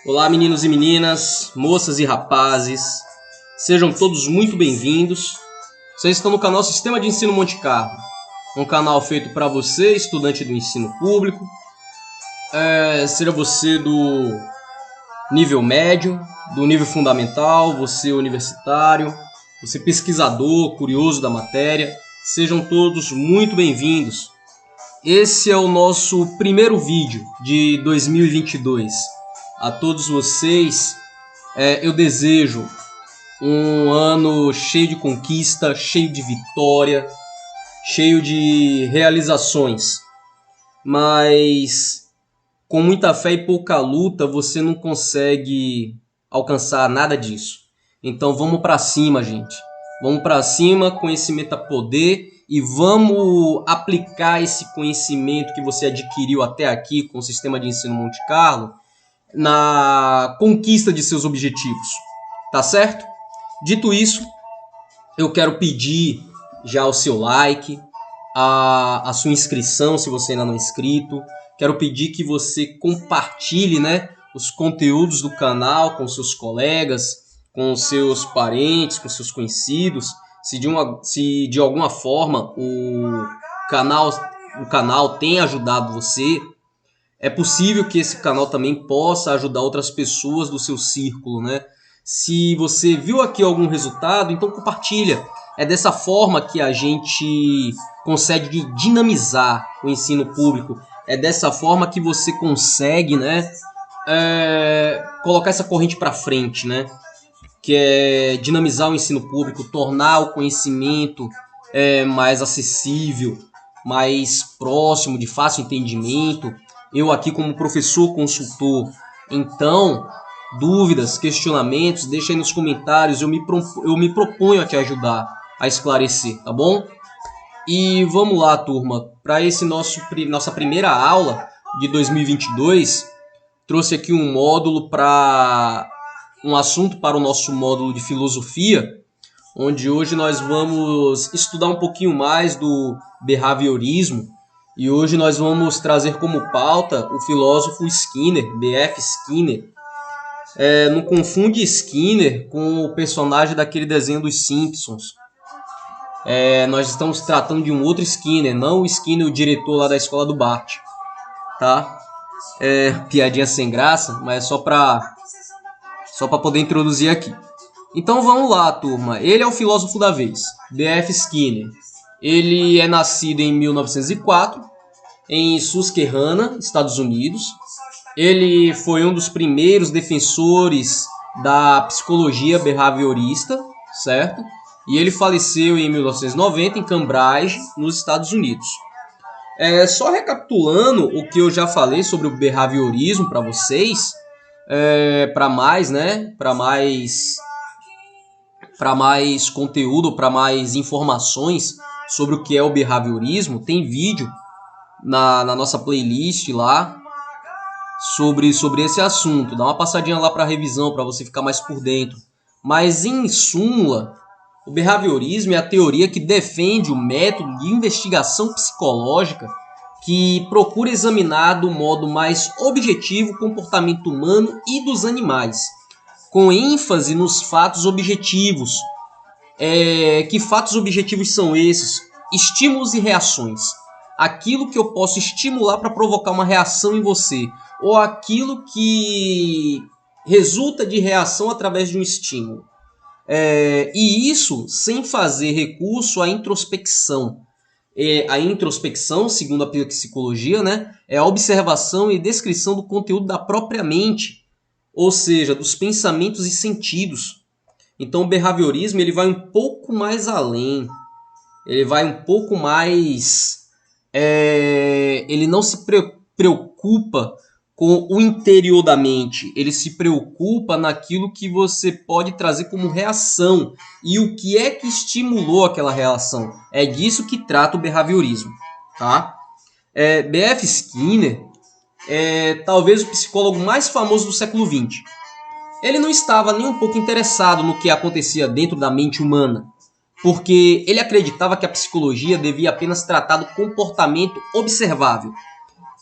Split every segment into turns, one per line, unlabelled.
Olá, meninos e meninas, moças e rapazes, sejam todos muito bem-vindos. Vocês estão no canal Sistema de Ensino Monte Carlo, um canal feito para você, estudante do ensino público, seja você do nível médio, do nível fundamental, você universitário, você pesquisador, curioso da matéria, sejam todos muito bem-vindos. Esse é o nosso primeiro vídeo de 2022. A todos vocês, eu desejo um ano cheio de conquista, cheio de vitória, cheio de realizações. Mas com muita fé e pouca luta, você não consegue alcançar nada disso. Então vamos para cima, gente. Vamos para cima, conhecimento a poder, e vamos aplicar esse conhecimento que você adquiriu até aqui com o Sistema de Ensino Monte Carlo na conquista de seus objetivos, tá certo? Dito isso, eu quero pedir já o seu like, a sua inscrição se você ainda não é inscrito. Quero pedir que você compartilhe, os conteúdos do canal com seus colegas, com seus parentes, com seus conhecidos. Se de alguma forma o canal tem ajudado você, é possível que esse canal também possa ajudar outras pessoas do seu círculo, Se você viu aqui algum resultado, então compartilha. É dessa forma que a gente consegue dinamizar o ensino público. É dessa forma que você consegue, colocar essa corrente para frente, que é dinamizar o ensino público, tornar o conhecimento mais acessível, mais próximo, de fácil entendimento. Eu aqui como professor consultor, então, dúvidas, questionamentos, deixa aí nos comentários, eu me proponho a te ajudar a esclarecer, tá bom? E vamos lá, turma, para esse nossa primeira aula de 2022, trouxe aqui um módulo um assunto para o nosso módulo de filosofia, onde hoje nós vamos estudar um pouquinho mais do behaviorismo. E hoje nós vamos trazer como pauta o filósofo Skinner, B.F. Skinner. Não confunde Skinner com o personagem daquele desenho dos Simpsons. Nós estamos tratando de um outro Skinner, não o Skinner, o diretor lá da escola do Bart. Tá? Piadinha sem graça, mas é só para poder introduzir aqui. Então vamos lá, turma. Ele é o filósofo da vez, B.F. Skinner. Ele é nascido em 1904, em Susquehanna, Estados Unidos. Ele foi um dos primeiros defensores da psicologia behaviorista, certo? E ele faleceu em 1990 em Cambridge, nos Estados Unidos. Só recapitulando o que eu já falei sobre o behaviorismo para vocês, para mais conteúdo, para mais informações sobre o que é o behaviorismo, tem vídeo na nossa playlist lá sobre esse assunto. Dá uma passadinha lá para revisão, para você ficar mais por dentro. Mas em súmula, o behaviorismo é a teoria que defende o método de investigação psicológica que procura examinar do modo mais objetivo o comportamento humano e dos animais, com ênfase nos fatos objetivos. Que fatos objetivos são esses? Estímulos e reações. Aquilo que eu posso estimular para provocar uma reação em você, ou aquilo que resulta de reação através de um estímulo. E isso sem fazer recurso à introspecção. A introspecção, segundo a psicologia, é a observação e descrição do conteúdo da própria mente, ou seja, dos pensamentos e sentidos. Então o behaviorismo ele vai um pouco mais além. Ele vai um pouco mais... ele não se preocupa com o interior da mente. Ele se preocupa naquilo que você pode trazer como reação. E o que é que estimulou aquela reação. É disso que trata o behaviorismo. Tá? B.F. Skinner é talvez o psicólogo mais famoso do século XX. Ele não estava nem um pouco interessado no que acontecia dentro da mente humana, porque ele acreditava que a psicologia devia apenas tratar do comportamento observável.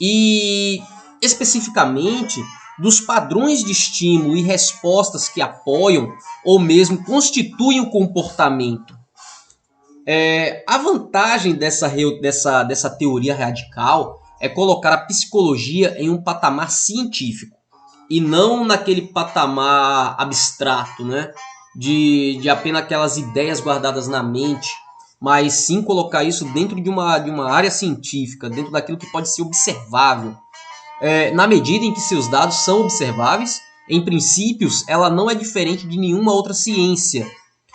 E especificamente dos padrões de estímulo e respostas que apoiam ou mesmo constituem o comportamento. A vantagem dessa teoria radical é colocar a psicologia em um patamar científico e não naquele patamar abstrato, né? De apenas aquelas ideias guardadas na mente, mas sim colocar isso dentro de uma área científica, dentro daquilo que pode ser observável. Na medida em que seus dados são observáveis, em princípios, ela não é diferente de nenhuma outra ciência.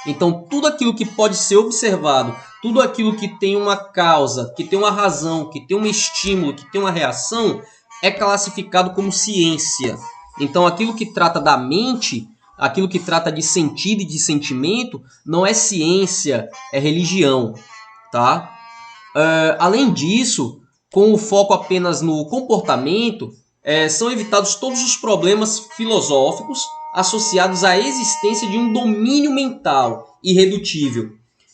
Então, tudo aquilo que pode ser observado, tudo aquilo que tem uma causa, que tem uma razão, que tem um estímulo, que tem uma reação, é classificado como ciência. Então, aquilo que trata da mente, aquilo que trata de sentido e de sentimento, não é ciência, é religião, tá? Além disso, com o foco apenas no comportamento, são evitados todos os problemas filosóficos associados à existência de um domínio mental irredutível.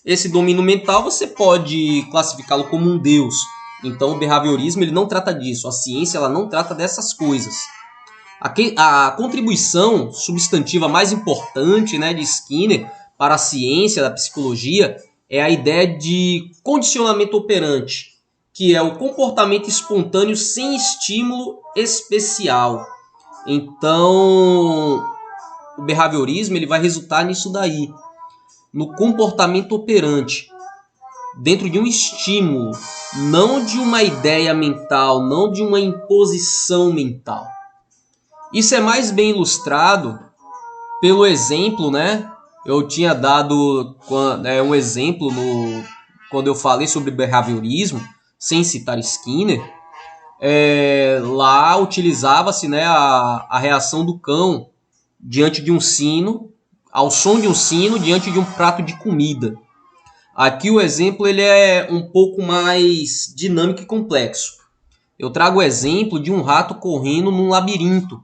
Esse domínio mental você pode classificá-lo como um Deus. Então, o behaviorismo ele não trata disso. A ciência ela não trata dessas coisas. A contribuição substantiva mais importante, né, de Skinner para a ciência da psicologia é a ideia de condicionamento operante, que é o comportamento espontâneo sem estímulo especial. Então, o behaviorismo ele vai resultar nisso daí, no comportamento operante, dentro de um estímulo, não de uma ideia mental, não de uma imposição mental. Isso é mais bem ilustrado pelo exemplo, né? Eu tinha dado um exemplo quando eu falei sobre behaviorismo, sem citar Skinner. Lá utilizava-se, né, a reação do cão diante de um sino, ao som de um sino, diante de um prato de comida. Aqui o exemplo ele é um pouco mais dinâmico e complexo. Eu trago o exemplo de um rato correndo num labirinto.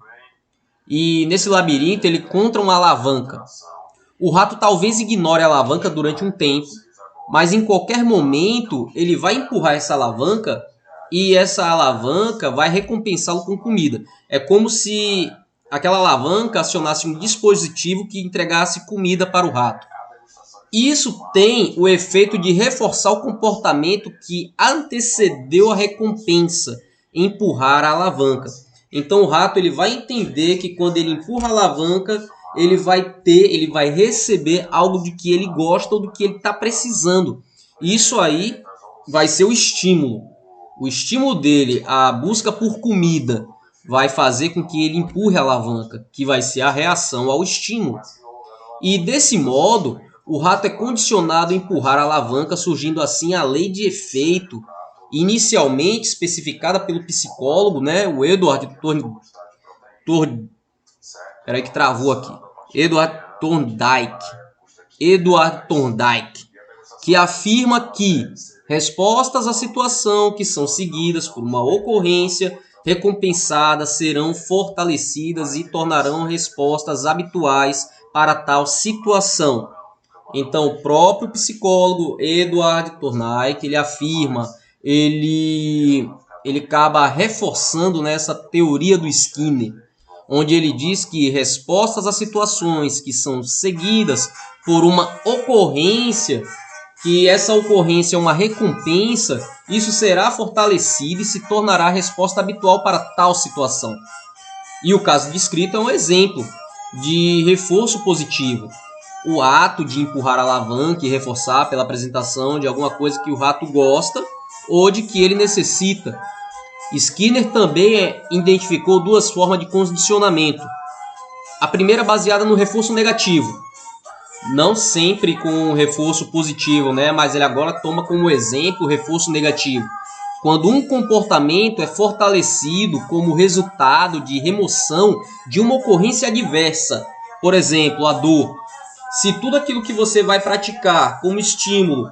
E nesse labirinto ele encontra uma alavanca. O rato talvez ignore a alavanca durante um tempo, mas em qualquer momento ele vai empurrar essa alavanca e essa alavanca vai recompensá-lo com comida. É como se aquela alavanca acionasse um dispositivo que entregasse comida para o rato. Isso tem o efeito de reforçar o comportamento que antecedeu a recompensa, empurrar a alavanca. Então o rato ele vai entender que quando ele empurra a alavanca, ele vai receber algo de que ele gosta ou do que ele está precisando. Isso aí vai ser o estímulo. O estímulo dele, a busca por comida, vai fazer com que ele empurre a alavanca, que vai ser a reação ao estímulo. E desse modo, o rato é condicionado a empurrar a alavanca, surgindo assim a lei de efeito, inicialmente especificada pelo psicólogo, né, o Edward Thorndike, que afirma que respostas à situação que são seguidas por uma ocorrência recompensada serão fortalecidas e tornarão respostas habituais para tal situação. Então, o próprio psicólogo Edward Thorndike, ele afirma, ele acaba reforçando nessa teoria do Skinner, onde ele diz que respostas a situações que são seguidas por uma ocorrência, que essa ocorrência é uma recompensa, isso será fortalecido e se tornará a resposta habitual para tal situação. E o caso descrito é um exemplo de reforço positivo. O ato de empurrar a alavanca e reforçar pela apresentação de alguma coisa que o rato gosta ou de que ele necessita. Skinner também identificou duas formas de condicionamento. A primeira baseada no reforço negativo, não sempre com reforço positivo, né? Mas ele agora toma como exemplo o reforço negativo. Quando um comportamento é fortalecido como resultado de remoção de uma ocorrência adversa, por exemplo, a dor. Se tudo aquilo que você vai praticar como estímulo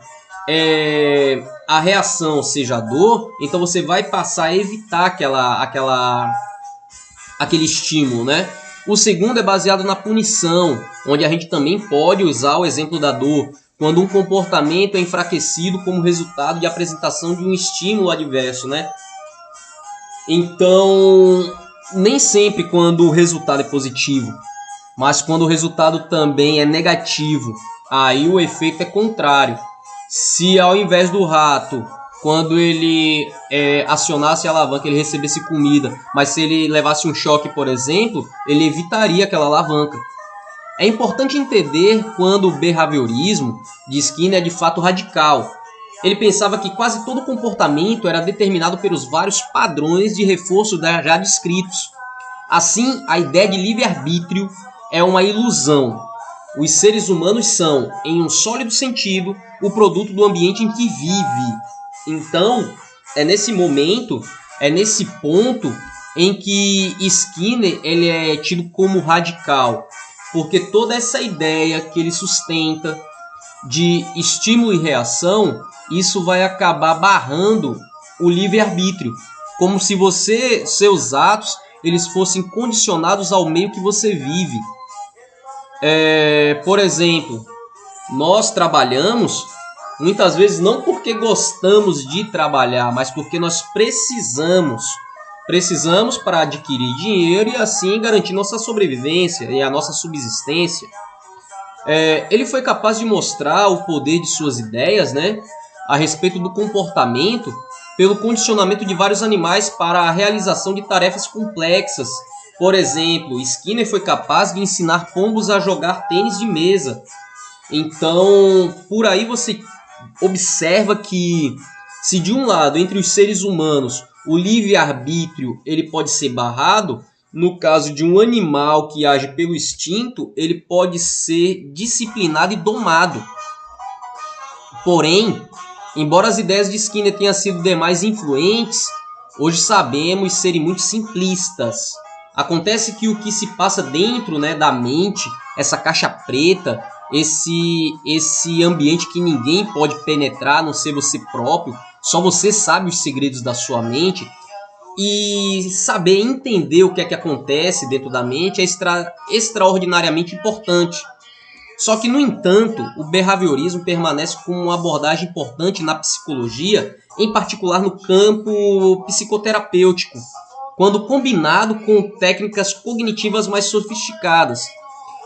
a reação seja a dor, então você vai passar a evitar aquele estímulo, né? O segundo é baseado na punição, onde a gente também pode usar o exemplo da dor, quando um comportamento é enfraquecido como resultado de apresentação de um estímulo adverso, né? Então, nem sempre quando o resultado é positivo, mas quando o resultado também é negativo, aí o efeito é contrário. Se ao invés do rato, quando ele acionasse a alavanca, ele recebesse comida, mas se ele levasse um choque, por exemplo, ele evitaria aquela alavanca. É importante entender quando o behaviorismo de Skinner é de fato radical. Ele pensava que quase todo comportamento era determinado pelos vários padrões de reforço já descritos. Assim, a ideia de livre-arbítrio é uma ilusão. Os seres humanos são, em um sólido sentido, o produto do ambiente em que vive. Então, é nesse momento, é nesse ponto em que Skinner ele é tido como radical, porque toda essa ideia que ele sustenta de estímulo e reação, isso vai acabar barrando o livre-arbítrio, como se seus atos eles fossem condicionados ao meio que você vive. Por exemplo, nós trabalhamos muitas vezes não porque gostamos de trabalhar, mas porque nós precisamos para adquirir dinheiro e assim garantir nossa sobrevivência e a nossa subsistência. Ele foi capaz de mostrar o poder de suas ideias, né, a respeito do comportamento pelo condicionamento de vários animais para a realização de tarefas complexas. Por exemplo, Skinner foi capaz de ensinar pombos a jogar tênis de mesa. Então, por aí você observa que, se de um lado, entre os seres humanos, o livre-arbítrio ele pode ser barrado, no caso de um animal que age pelo instinto, ele pode ser disciplinado e domado. Porém, embora as ideias de Skinner tenham sido demais influentes, hoje sabemos serem muito simplistas. Acontece que o que se passa dentro, né, da mente, essa caixa preta, esse ambiente que ninguém pode penetrar, a não ser você próprio, só você sabe os segredos da sua mente, e saber entender o que é que acontece dentro da mente é extraordinariamente importante. Só que, no entanto, o behaviorismo permanece como uma abordagem importante na psicologia, em particular no campo psicoterapêutico, quando combinado com técnicas cognitivas mais sofisticadas.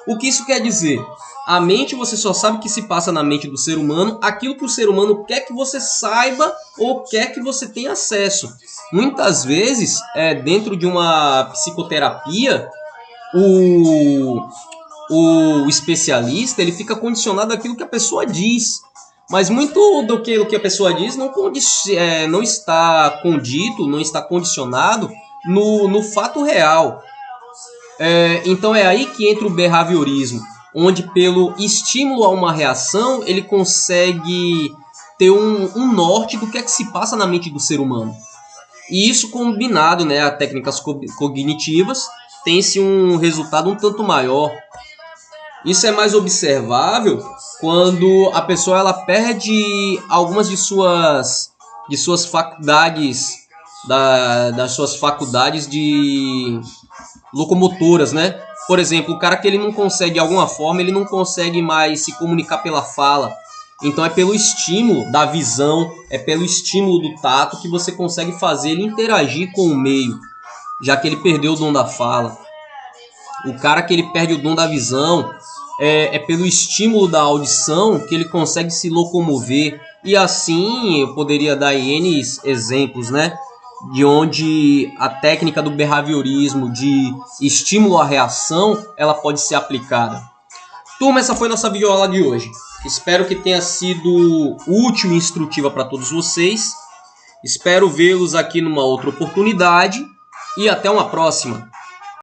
O que isso quer dizer? A mente, você só sabe o que se passa na mente do ser humano, aquilo que o ser humano quer que você saiba ou quer que você tenha acesso. Muitas vezes, dentro de uma psicoterapia, o especialista ele fica condicionado àquilo que a pessoa diz. Mas muito do que a pessoa diz não está condito, não está condicionado no fato real. Então é aí que entra o behaviorismo, onde pelo estímulo a uma reação ele consegue ter um norte do que é que se passa na mente do ser humano. E isso combinado, né, a técnicas cognitivas, tem-se um resultado um tanto maior. Isso é mais observável quando a pessoa ela perde algumas de suas faculdades, das suas faculdades de locomotoras, né? Por exemplo, o cara que ele não consegue, de alguma forma, ele não consegue mais se comunicar pela fala. Então é pelo estímulo da visão, é pelo estímulo do tato que você consegue fazer ele interagir com o meio, já que ele perdeu o dom da fala. O cara que ele perde o dom da visão, é pelo estímulo da audição que ele consegue se locomover. E assim eu poderia dar N exemplos, né? De onde a técnica do behaviorismo de estímulo à reação ela pode ser aplicada. Turma, essa foi nossa videoaula de hoje. Espero que tenha sido útil e instrutiva para todos vocês. Espero vê-los aqui numa outra oportunidade e até uma próxima.